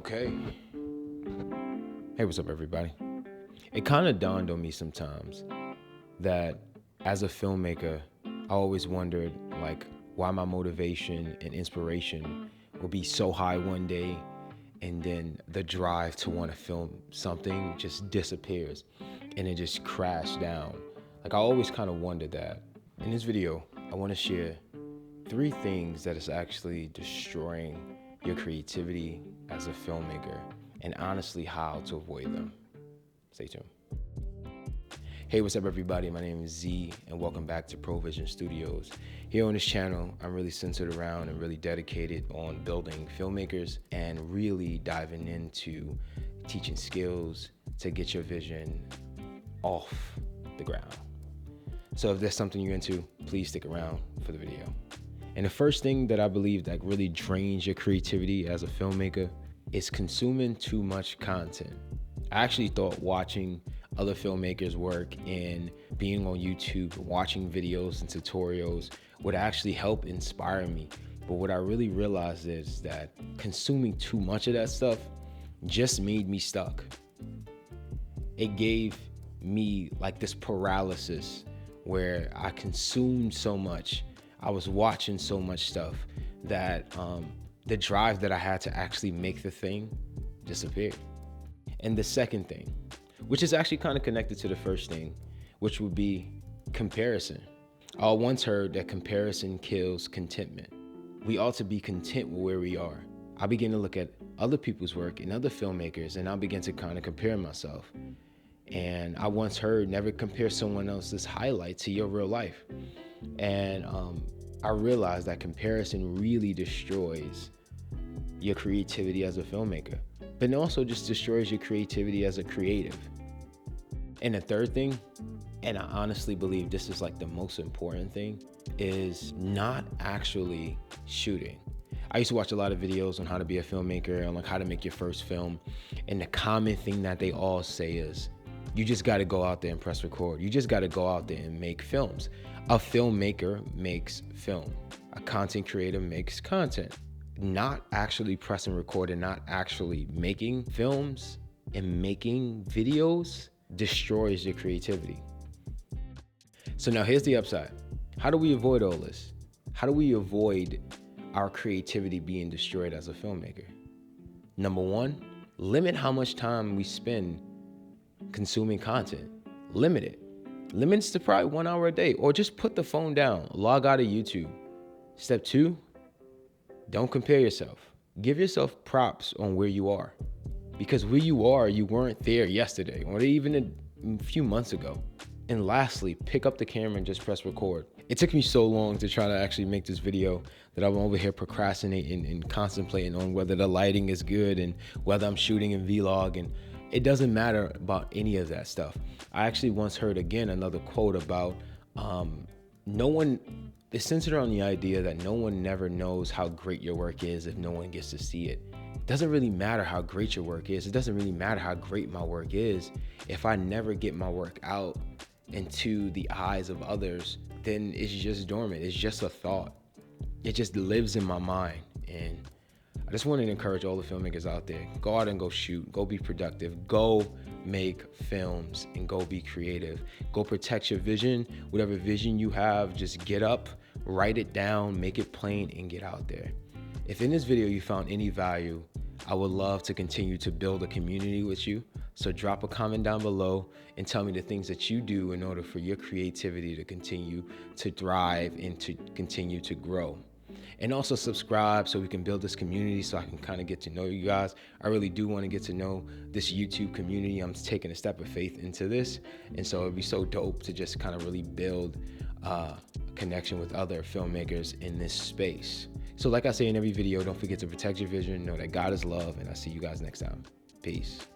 Okay. Hey, what's up, everybody? It kind of dawned on me sometimes that as a filmmaker, I always wondered why my motivation and inspiration will be so high one day and then the drive to want to film something just disappears and it just crashed down. I always kind of wondered that. In this video, I want to share 3 things that is actually destroying your creativity as a filmmaker, and honestly how to avoid them. Stay tuned. Hey, what's up, everybody? My name is Z, and welcome back to Provision Studios. Here on this channel, I'm really centered around and really dedicated on building filmmakers and really diving into teaching skills to get your vision off the ground. So if there's something you're into, please stick around for the video. And the first thing that I believe that really drains your creativity as a filmmaker is consuming too much content. I actually thought watching other filmmakers work and being on YouTube, watching videos and tutorials would actually help inspire me. But what I really realized is that consuming too much of that stuff just made me stuck. It gave me this paralysis where I consumed so much. I was watching so much stuff that the drive that I had to actually make the thing disappeared. And the second thing, which is actually kind of connected to the first thing, which would be comparison. I once heard that comparison kills contentment. We ought to be content with where we are. I begin to look at other people's work and other filmmakers, and I begin to kind of compare myself. And I once heard, never compare someone else's highlight to your real life. And I realized that comparison really destroys your creativity as a filmmaker, but it also just destroys your creativity as a creative. And the third thing, and I honestly believe this is the most important thing, is not actually shooting. I used to watch a lot of videos on how to be a filmmaker and how to make your first film. And the common thing that they all say is, you just got to go out there and press record. You just got to go out there and make films. A filmmaker makes film. A content creator makes content. Not actually pressing record and not actually making films and making videos destroys your creativity. So now here's the upside. How do we avoid all this? How do we avoid our creativity being destroyed as a filmmaker? Number 1, limit how much time we spend consuming content. Limit it. Limits to probably 1 hour a day, or just put the phone down, log out of YouTube. Step 2, don't compare yourself. Give yourself props on where you are, because where you are, you weren't there yesterday or even a few months ago. And lastly, pick up the camera and just press record. It took me so long to try to actually make this video that I'm over here procrastinating and contemplating on whether the lighting is good and whether I'm shooting in vlog, and it doesn't matter about any of that stuff. I actually once heard another quote about it's centered on the idea that no one never knows how great your work is if no one gets to see it. It doesn't really matter how great your work is. It doesn't really matter how great my work is. If I never get my work out into the eyes of others, then it's just dormant. It's just a thought. It just lives in my mind. And I just want to encourage all the filmmakers out there, go out and go shoot, go be productive, go make films and go be creative. Go protect your vision. Whatever vision you have, just get up, write it down, make it plain, and get out there. If in this video you found any value, I would love to continue to build a community with you. So drop a comment down below and tell me the things that you do in order for your creativity to continue to thrive and to continue to grow. And also subscribe so we can build this community, so I can kind of get to know you guys. I really do want to get to know this YouTube community. I'm taking a step of faith into this. And so it'd be so dope to just kind of really build a connection with other filmmakers in this space. So like I say in every video, don't forget to protect your vision, know that God is love, and I'll see you guys next time. Peace.